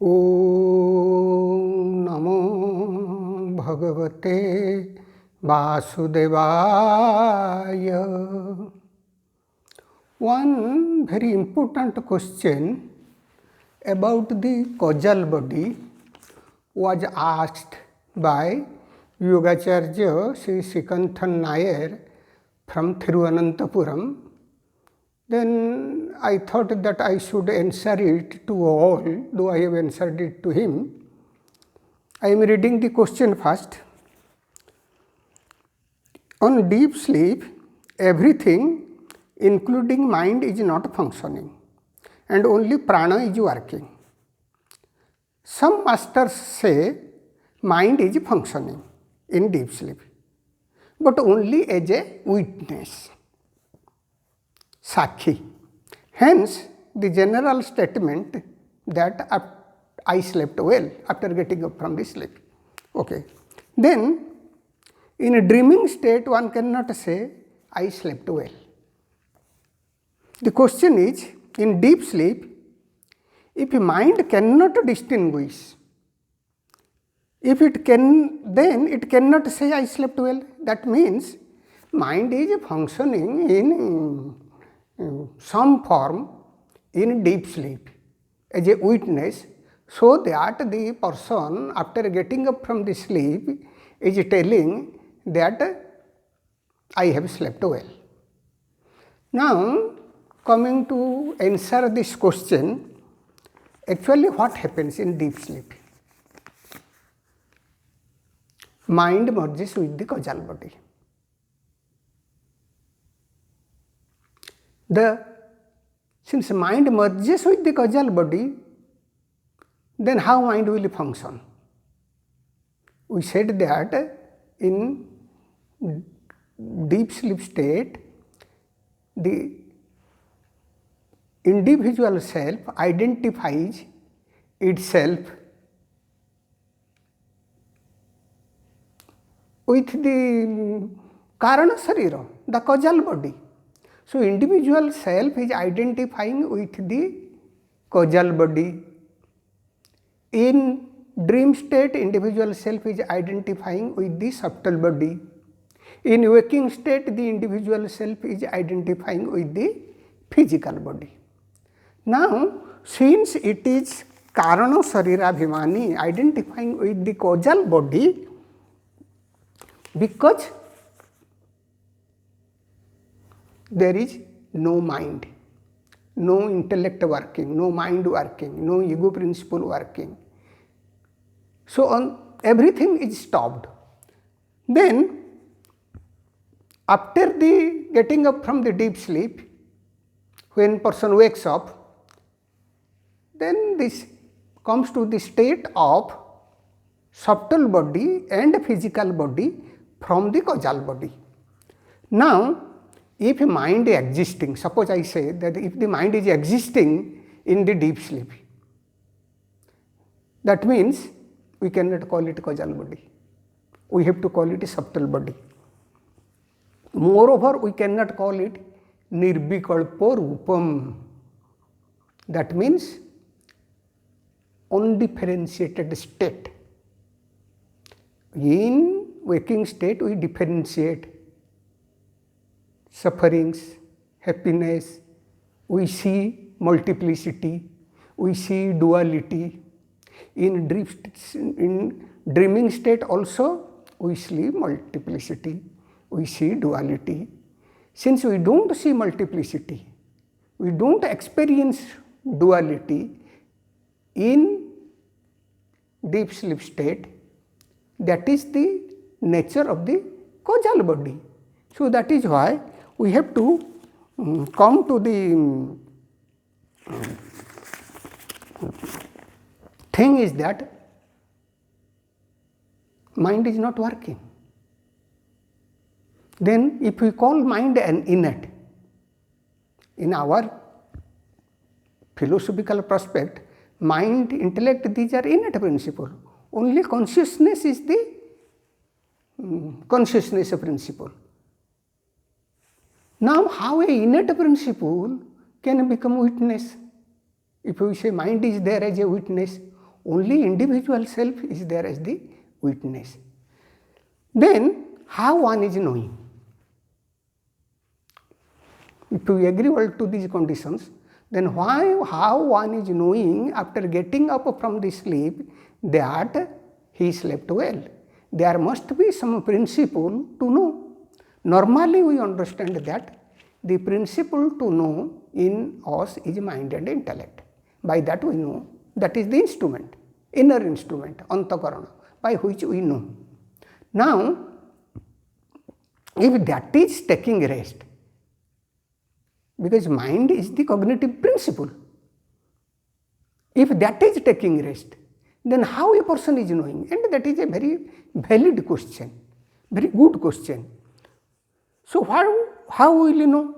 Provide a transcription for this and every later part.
ओम नमो भगवते वासुदेवाय. One very important question about the causal body was asked by Yogacharya Sri Sikanthan Nair from Thiruvananthapuram. Then I thought that I should answer it to all, though I have answered it to him. I am reading the question first. On deep sleep, everything including mind is not functioning and only prana is working. Some masters say mind is functioning in deep sleep, but only as a witness, sakhi. Hence, the general statement that I slept well after getting up from the sleep. Okay. Then, in a dreaming state, one cannot say, I slept well. The question is, in deep sleep, if mind cannot distinguish, if it can, then it cannot say, I slept well. That means, mind is functioning in some form in deep sleep as a witness, so that the person after getting up from the sleep is telling that I have slept well. Now, coming to answer this question, actually what happens in deep sleep? Mind merges with the causal body. Since mind merges with the causal body, then how mind will function? We said that in deep sleep state, the individual self identifies itself with the Karana Sarira, the causal body. So, individual self is identifying with the causal body. In dream state, individual self is identifying with the subtle body. In waking state, the individual self is identifying with the physical body. Now, since it is Karana Sarirabhimani identifying with the causal body, because there is no mind, no intellect working, no mind working, no ego principle working. So, everything is stopped. Then, after the getting up from the deep sleep, when person wakes up, then this comes to the state of subtle body and physical body from the causal body. Now, if mind is existing, suppose I say that if the mind is existing in the deep sleep, that means we cannot call it causal body. We have to call it a subtle body. Moreover, we cannot call it nirvikalpa rupam. That means undifferentiated state. In waking state, we differentiate sufferings, happiness, we see multiplicity, we see duality. In dreaming state also, we see multiplicity, we see duality. Since we don't see multiplicity, we don't experience duality in deep sleep state, that is the nature of the causal body. So, that is why we have to come to the thing is that mind is not working. Then if we call mind an innate, in our philosophical prospect, mind, intellect, these are innate principle. Only consciousness is the consciousness principle. Now, how a innate principle can become witness? If we say mind is there as a witness, Only individual self is there as the witness. Then how one is knowing? If we agree all to these conditions, then how one is knowing after getting up from the sleep that he slept well? There must be some principle to know. Normally we understand that the principle to know in us is mind and intellect. By that we know, that is the instrument, inner instrument, antakarana, by which we know. Now, if that is taking rest, because mind is the cognitive principle, if that is taking rest, then how a person is knowing? And that is a very valid question, very good question. So, how will you know?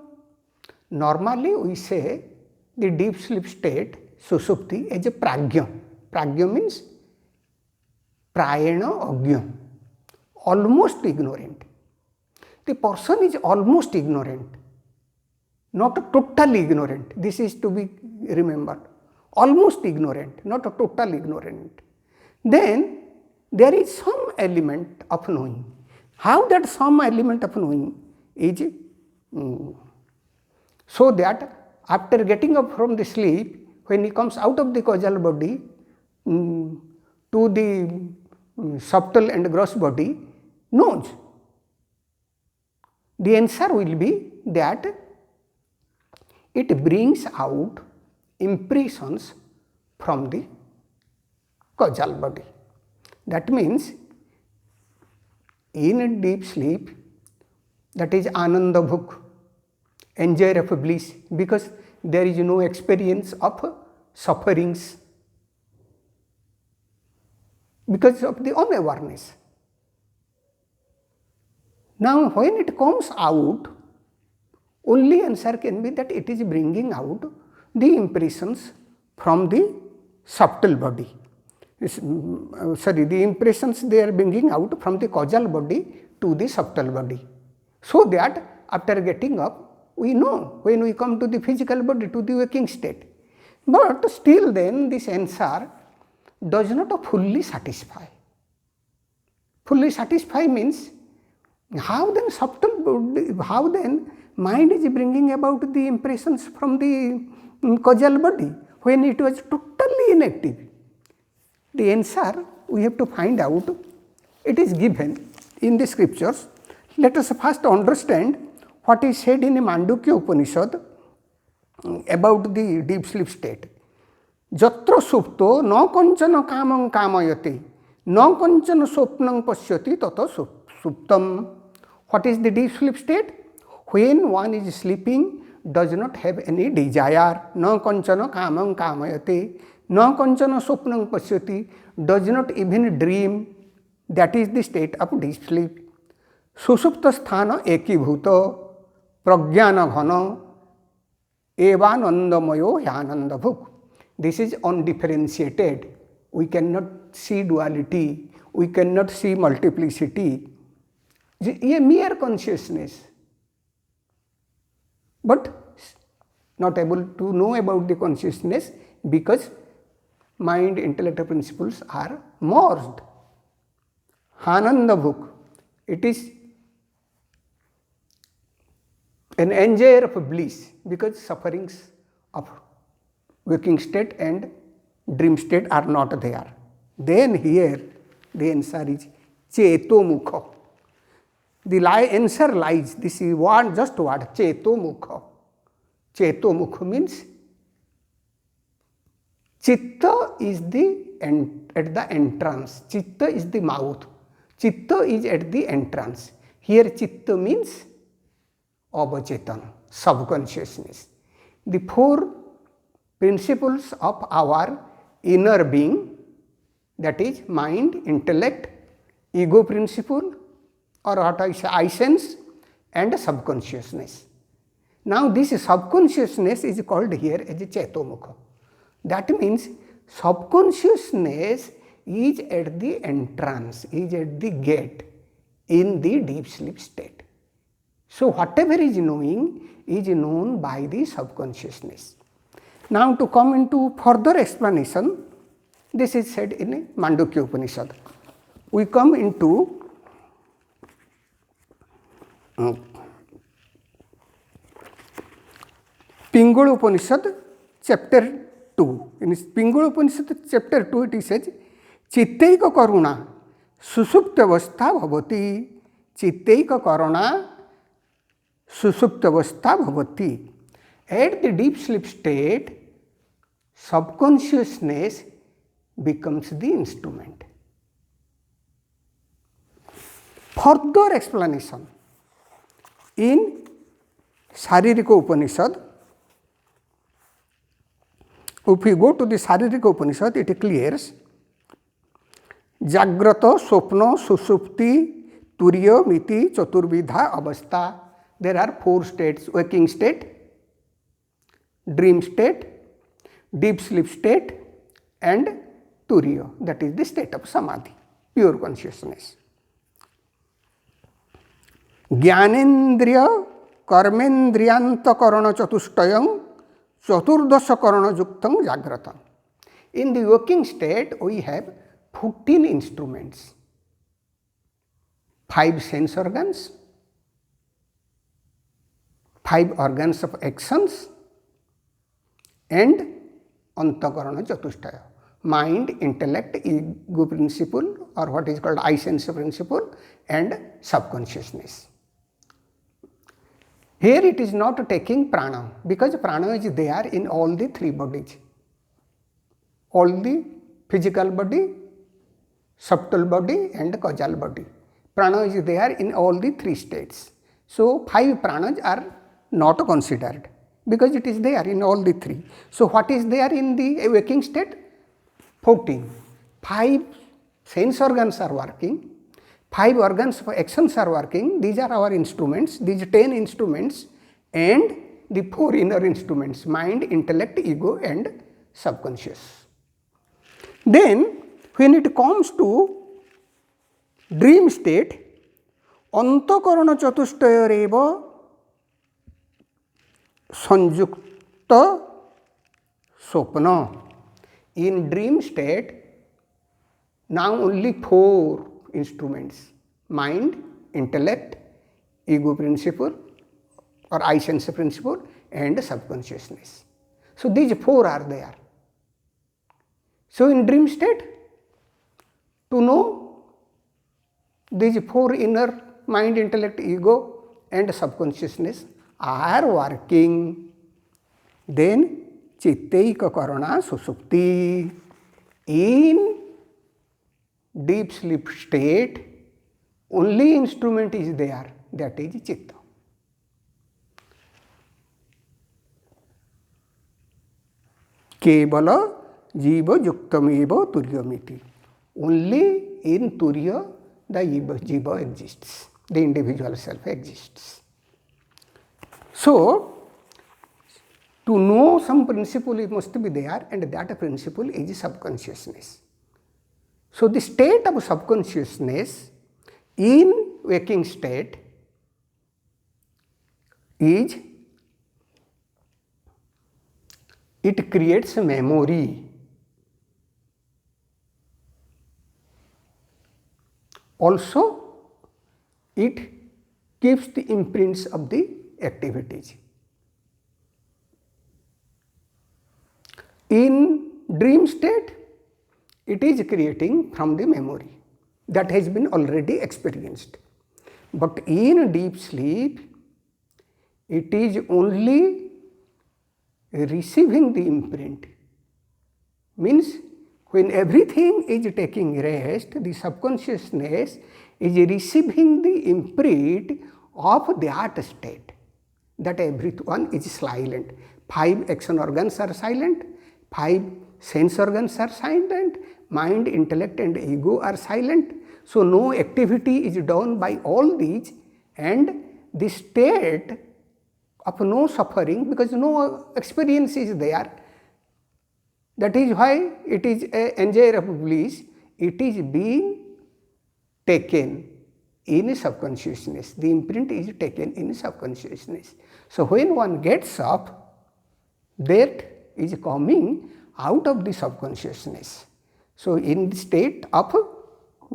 Normally we say the deep sleep state, sushupti, as a pragya. Pragya means prayena agya, almost ignorant. The person is almost ignorant, not totally ignorant. This is to be remembered. Almost ignorant, not totally ignorant. Then there is some element of knowing. How that some element of knowing is so that after getting up from the sleep, when he comes out of the causal body to the subtle and gross body, knows. The answer will be that it brings out impressions from the causal body. That means in a deep sleep, that is ananda bhuk, enjoyer of bliss, because there is no experience of sufferings because of the unawareness. Now, when it comes out, only answer can be that it is bringing out the impressions from the subtle body. The impressions they are bringing out from the causal body to the subtle body. So that after getting up, we know when we come to the physical body, to the waking state. But still then this answer does not fully satisfy. Fully satisfy means how then subtle body, how then mind is bringing about the impressions from the causal body when it was totally inactive. The answer we have to find out. It is given in the scriptures. Let us first understand what is said in the Mandukya Upanishad about the deep sleep state. Jatra supto no kanchana kamam kamayate, no kanchana sopnam pasyati tata suptam. What is the deep sleep state? When one is sleeping, does not have any desire, no kanchana kamam kamayate, no kanchana sopnam pasyati, does not even dream. That is the state of deep sleep. Sushupta sthana ekibhuta, pragyana ghana, evanandamayo yananda bhuk. This is undifferentiated. We cannot see duality, we cannot see multiplicity. A mere consciousness, but not able to know about the consciousness because mind, intellect principles are merged. Ananda bhuk, it is an enjoyer of bliss because sufferings of waking state and dream state are not there. Then here the answer is cheto mukha. The answer lies, this is one just word, cheto mukha. Cheto mukha means chitta is at the entrance, chitta is the mouth, chitta is at the entrance. Here chitta means avachetana, subconsciousness. The four principles of our inner being, that is mind, intellect, ego principle, or what I say, I sense, and subconsciousness. Now this subconsciousness is called here as a chetomukha. That means subconsciousness is at the entrance, is at the gate in the deep sleep state. So whatever is knowing is known by the subconsciousness. Now to come into further explanation, This is said in Mandukya Upanishad. We come into Pingala Upanishad chapter 2. In Pingala Upanishad chapter 2 it says, Chitteika karuna susuptavastha bhavati. Chitteika karuna susuptavastha bhavati. At the deep sleep state, subconsciousness becomes the instrument. Further explanation in Sharirika Upanishad. If we go to the Sharirika Upanishad, it clears Jagrata, Swapna, Susupti, Turiya, Miti, Chaturvidha, Avastha. There are 4 states: waking state, dream state, deep sleep state, and Turiya, that is the state of Samadhi, pure consciousness. Jnanendriya Karmendriyanta Chatushtayam Chaturdasha Karana Yuktam Jagratam. In the waking state, we have 14 instruments, 5 sense organs, 5 organs of actions, and Antakarana Chatushtaya, mind, intellect, ego principle, or what is called I sense principle, and subconsciousness. Here it is not taking prana, because prana is there in all the 3 bodies, all the physical body, subtle body, and causal body. Prana is there in all the 3 states. So 5 pranas are not considered, because it is there in all the 3. So what is there in the waking state? 14. 5 sense organs are working, 5 organs of actions are working. These are our instruments, these 10 instruments, and the 4 inner instruments: mind, intellect, ego, and subconscious. Then when it comes to dream state, Antakarana Chatushtayareva Sanjukta Swapna. In dream state, now only 4 instruments: mind, intellect, ego principle or I sense principle, and subconsciousness. So these 4 are there. So in dream state, to know these 4 inner mind, intellect, ego, and subconsciousness are working, then Chitteika Karana Susupti. In deep sleep state, only instrument is there, that is Chitta. Kevala Jiva Yuktameva Turyamiti. Only in Turya the Jiva exists, the individual self exists. So, to know some principle it must be there, and that principle is subconsciousness. So, the state of subconsciousness in waking state is, it creates a memory. Also, it keeps the imprints of the activities. In dream state, it is creating from the memory that has been already experienced. But in deep sleep, it is only receiving the imprint. Means when everything is taking rest, the subconsciousness is receiving the imprint of that state, that everyone is silent. 5 action organs are silent, 5 sense organs are silent, mind, intellect, and ego are silent. So no activity is done by all these, and the state of no suffering, because no experience is there. That is why it is an enjoyer of bliss. It is being taken in subconsciousness. The imprint is taken in subconsciousness. So when one gets up, that is coming out of the subconsciousness. So in the state of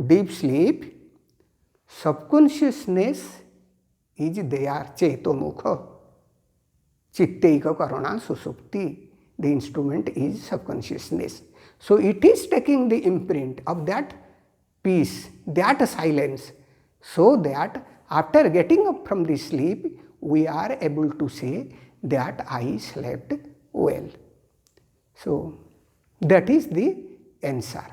deep sleep, subconsciousness is there, chetomukha, chitteika karana susupti. The instrument is subconsciousness. So it is taking the imprint of that peace, that silence, so that after getting up from the sleep, we are able to say that I slept well. So that is the answer.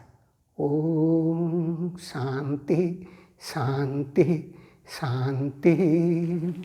Om Shanti, Shanti, Shanti.